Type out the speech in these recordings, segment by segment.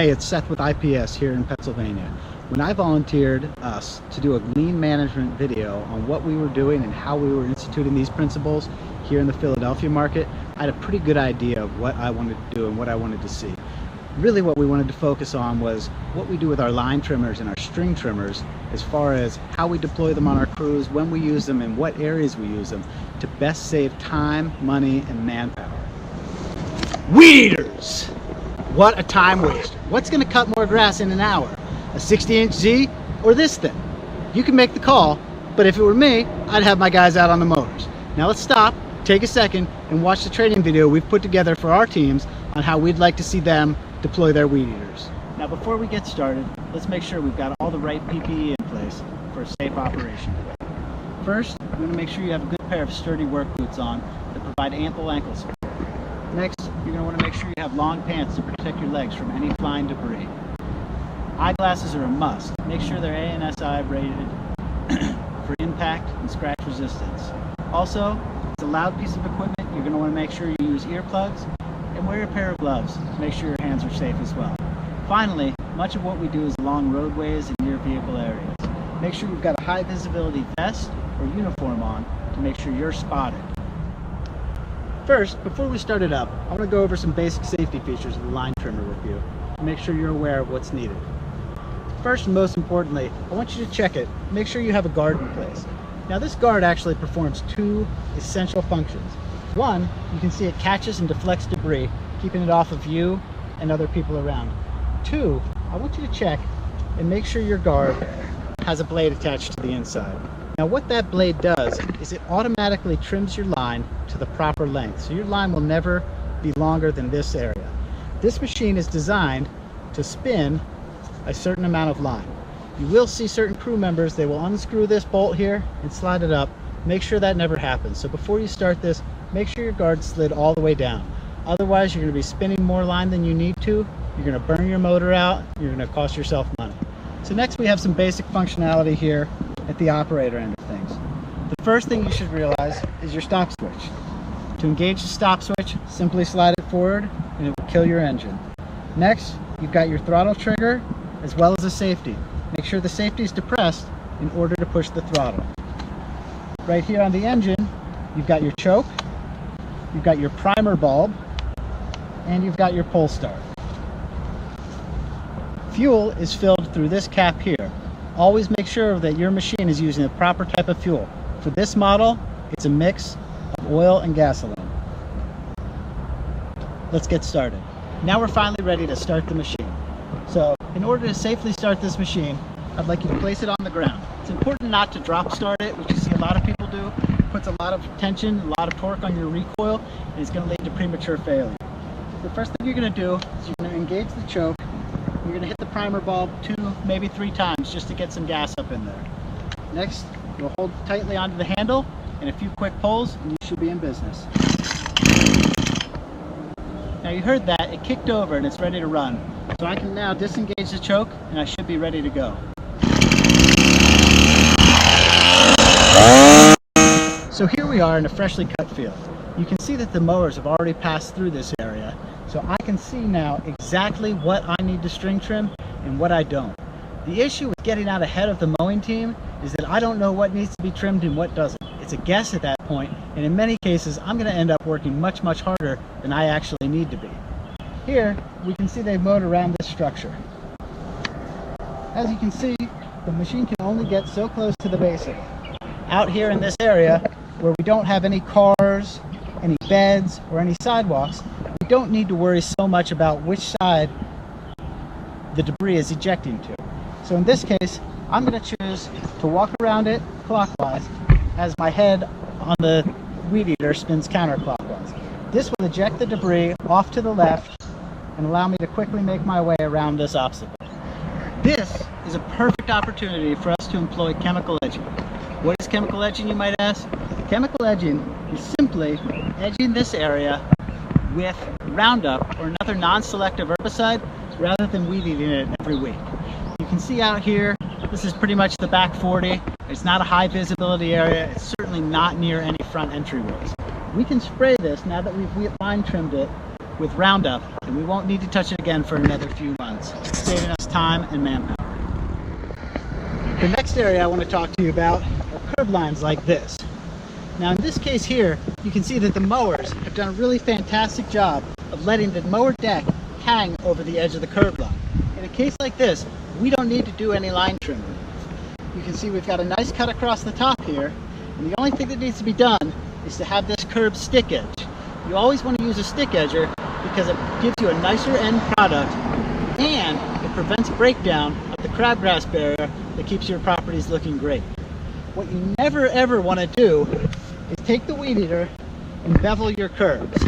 Hey, it's Seth with IPS here in Pennsylvania. When I volunteered us to do a lean management video on what we were doing and how we were instituting these principles here in the Philadelphia market, I had a pretty good idea of what I wanted to do and what I wanted to see. Really what we wanted to focus on was what we do with our line trimmers and our string trimmers, as far as how we deploy them on our crews, when we use them, and what areas we use them to best save time, money, and manpower. Weed eaters! What a time waster. What's going to cut more grass in an hour? A 60-inch Z or this thing? You can make the call, but if it were me, I'd have my guys out on the motors. Now let's stop, take a second, and watch the training video we've put together for our teams on how we'd like to see them deploy their weed eaters. Now before we get started, let's make sure we've got all the right PPE in place for a safe operation. First, you want to make sure you have a good pair of sturdy work boots on that provide ample ankle support. Next, you're going to want to make sure you have long pants to protect your legs from any flying debris. Eyeglasses are a must. Make sure they're ANSI rated for impact and scratch resistance. Also, it's a loud piece of equipment. You're going to want to make sure you use earplugs and wear a pair of gloves to make sure your hands are safe as well. Finally, much of what we do is along roadways and near vehicle areas. Make sure you've got a high visibility vest or uniform on to make sure you're spotted. First, before we start it up, I want to go over some basic safety features of the line trimmer with you to make sure you're aware of what's needed. First and most importantly, I want you to check it. Make sure you have a guard in place. Now this guard actually performs two essential functions. One, you can see it catches and deflects debris, keeping it off of you and other people around. Two, I want you to check and make sure your guard has a blade attached to the inside. Now what that blade does is it automatically trims your line to the proper length, so your line will never be longer than this area. This machine is designed to spin a certain amount of line. You will see certain crew members, they will unscrew this bolt here and slide it up. Make sure that never happens. So before you start this, make sure your guard slid all the way down. Otherwise, you're going to be spinning more line than you need to. You're going to burn your motor out. You're going to cost yourself money. So next we have some basic functionality here at the operator end of things. The first thing you should realize is your stop switch. To engage the stop switch, simply slide it forward and it will kill your engine. Next, you've got your throttle trigger as well as a safety. Make sure the safety is depressed in order to push the throttle. Right here on the engine, you've got your choke, you've got your primer bulb, and you've got your pull start. Fuel is filled through this cap here. Always make sure that your machine is using the proper type of fuel. For this model, it's a mix of oil and gasoline. Let's get started. Now we're finally ready to start the machine. So in order to safely start this machine, I'd like you to place it on the ground. It's important not to drop start it, which you see a lot of people do. It puts a lot of tension, a lot of torque on your recoil, and it's going to lead to premature failure. The first thing you're going to do is you're going to engage the choke. You're going to hit the primer bulb 2, maybe 3 times just to get some gas up in there. Next, you'll hold tightly onto the handle and a few quick pulls and you should be in business. Now you heard that, it kicked over and it's ready to run. So I can now disengage the choke and I should be ready to go. So here we are in a freshly cut field. You can see that the mowers have already passed through this area. So I can see now exactly what I need to string trim and what I don't. The issue with getting out ahead of the mowing team is that I don't know what needs to be trimmed and what doesn't. It's a guess at that point, and in many cases I'm going to end up working much harder than I actually need to be. Here we can see they've mowed around this structure. As you can see, the machine can only get so close to the basin. Out here in this area where we don't have any cars, any beds, or any sidewalks, we don't need to worry so much about which side the debris is ejecting to. So in this case, I'm going to choose to walk around it clockwise as my head on the weed eater spins counterclockwise. This will eject the debris off to the left and allow me to quickly make my way around this obstacle. This is a perfect opportunity for us to employ chemical edging. What is chemical edging, you might ask? Chemical edging is simply edging this area with Roundup or another non-selective herbicide rather than weed eating it every week. You can see out here, this is pretty much the back 40. It's not a high visibility area. It's certainly not near any front entryways. We can spray this now that we've line trimmed it with Roundup, and we won't need to touch it again for another few months. clients, saving us time and manpower. The next area I want to talk to you about are curb lines like this. Now in this case here, you can see that the mowers have done a really fantastic job of letting the mower deck hang over the edge of the curb line. In a case like this, we don't need to do any line trimming. You can see we've got a nice cut across the top here, and the only thing that needs to be done is to have this curb stick edge. You always want to use a stick edger because it gives you a nicer end product and it prevents breakdown of the crabgrass barrier that keeps your properties looking great. What you never ever want to do is take the weed eater and bevel your curbs.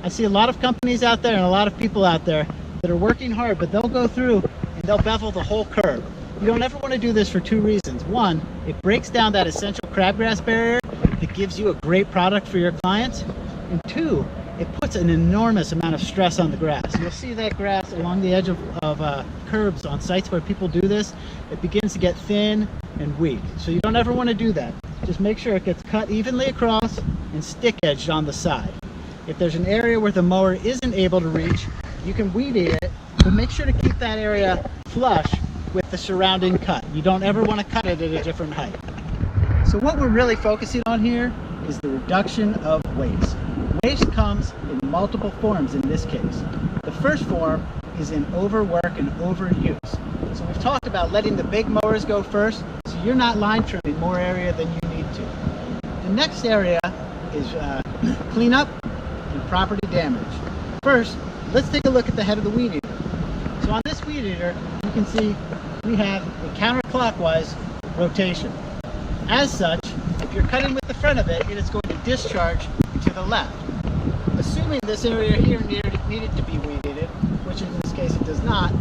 I see a lot of companies out there and a lot of people out there that are working hard, but they'll go through and they'll bevel the whole curb. You don't ever want to do this for two reasons. One, it breaks down that essential crabgrass barrier that gives you a great product for your clients. And two, it puts an enormous amount of stress on the grass. You'll see that grass along the edge of curbs on sites where people do this. It begins to get thin and weak. So you don't ever want to do that. Just make sure it gets cut evenly across and stick edged on the side. If there's an area where the mower isn't able to reach, you can weed eat it, but make sure to keep that area flush with the surrounding cut. You don't ever want to cut it at a different height. So what we're really focusing on here is the reduction of waste. Waste comes in multiple forms in this case. The first form is in overwork and overuse. So we've talked about letting the big mowers go first, so you're not line trimming more area than you need to. The next area is cleanup and property damage. First, let's take a look at the head of the weed eater. So on this weed eater, you can see we have a counterclockwise rotation. As such, if you're cutting with the front of it, it is going to discharge to the left. Assuming this area here needed to be weeded, which in this case it does not,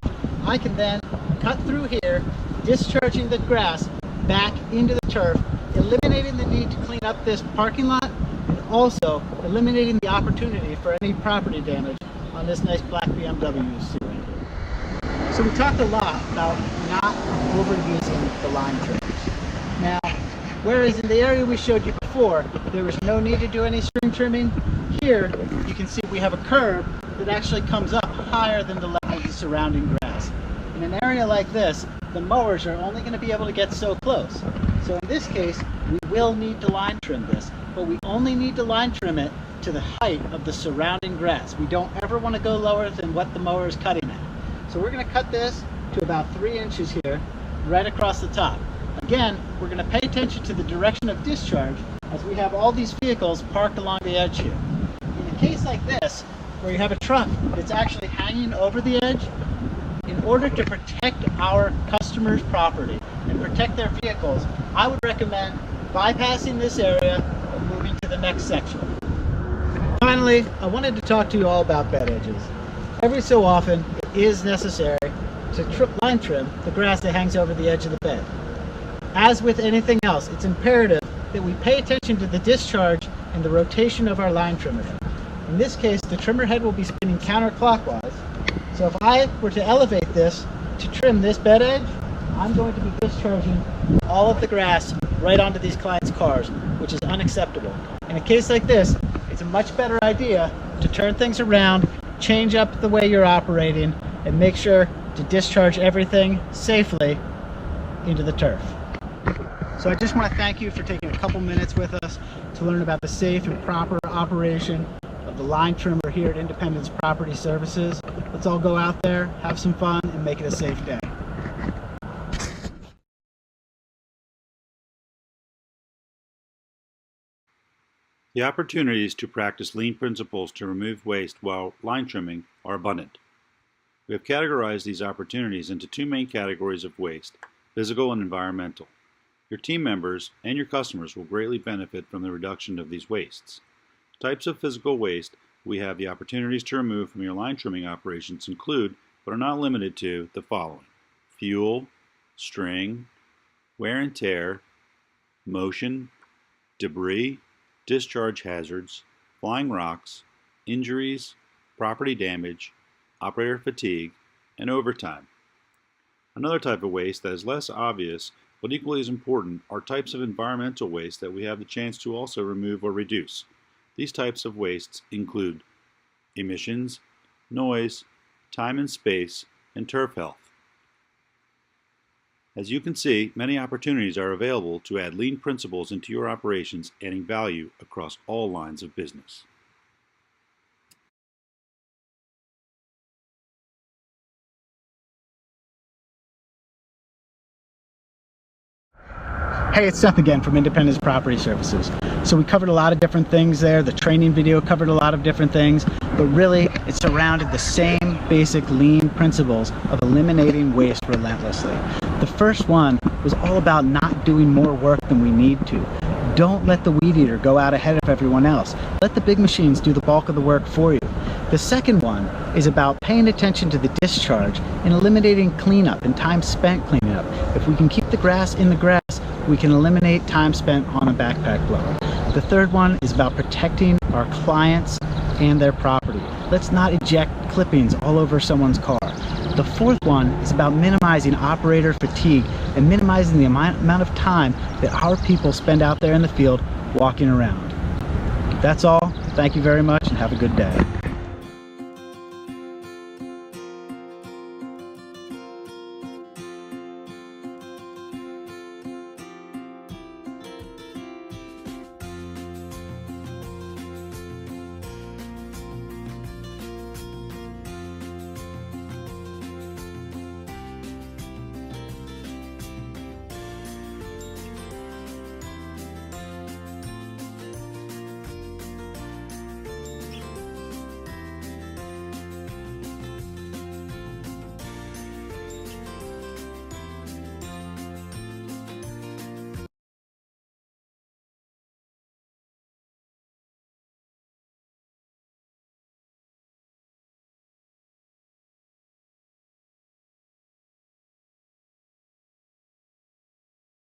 I can then cut through here, discharging the grass back into the turf, eliminating the need to clean up this parking lot, and also eliminating the opportunity for any property damage on this nice black BMW you see right here. So we talked a lot about not overusing the line trimmers. Now, whereas in the area we showed you before, there was no need to do any string trimming, here you can see we have a curb that actually comes up higher than the level of the surrounding grass. In an area like this, the mowers are only going to be able to get so close. So in this case, we will need to line trim this, but we only need to line trim it to the height of the surrounding grass. We don't ever want to go lower than what the mower is cutting at. So we're going to cut this to about 3 inches here, right across the top. Again, we're going to pay attention to the direction of discharge as we have all these vehicles parked along the edge here. In a case like this, where you have a truck that's actually hanging over the edge, in order to protect our customers' property and protect their vehicles, I would recommend bypassing this area and moving to the next section. Finally, I wanted to talk to you all about bed edges. Every so often, it is necessary to line trim the grass that hangs over the edge of the bed. As with anything else, it's imperative that we pay attention to the discharge and the rotation of our line trimmer head. In this case, the trimmer head will be spinning counterclockwise. So if I were to elevate this to trim this bed edge, I'm going to be discharging all of the grass right onto these clients' cars, which is unacceptable. In a case like this, it's a much better idea to turn things around, change up the way you're operating, and make sure to discharge everything safely into the turf. So I just want to thank you for taking a couple minutes with us to learn about the safe and proper operation of the line trimmer here at Independence Property Services. Let's all go out there, have some fun, and make it a safe day. The opportunities to practice lean principles to remove waste while line trimming are abundant. We have categorized these opportunities into two main categories of waste: physical and environmental. Your team members and your customers will greatly benefit from the reduction of these wastes. Types of physical waste we have the opportunities to remove from your line trimming operations include, but are not limited to, the following: fuel, string, wear and tear, motion, debris, discharge hazards, flying rocks, injuries, property damage, operator fatigue, and overtime. Another type of waste that is less obvious but equally as important are types of environmental waste that we have the chance to also remove or reduce. These types of wastes include emissions, noise, time and space, and turf health. As you can see, many opportunities are available to add lean principles into your operations, adding value across all lines of business. Hey, it's Seth again from Independence Property Services. So we covered a lot of different things there. The training video covered a lot of different things, but really it surrounded the same basic lean principles of eliminating waste relentlessly. The first one was all about not doing more work than we need to. Don't let the weed eater go out ahead of everyone else. Let the big machines do the bulk of the work for you. The second one is about paying attention to the discharge and eliminating cleanup and time spent cleaning up. If we can keep the grass in the grass, we can eliminate time spent on a backpack blower. The third one is about protecting our clients and their property. Let's not eject clippings all over someone's car. The fourth one is about minimizing operator fatigue and minimizing the amount of time that our people spend out there in the field walking around. That's all. Thank you very much and have a good day.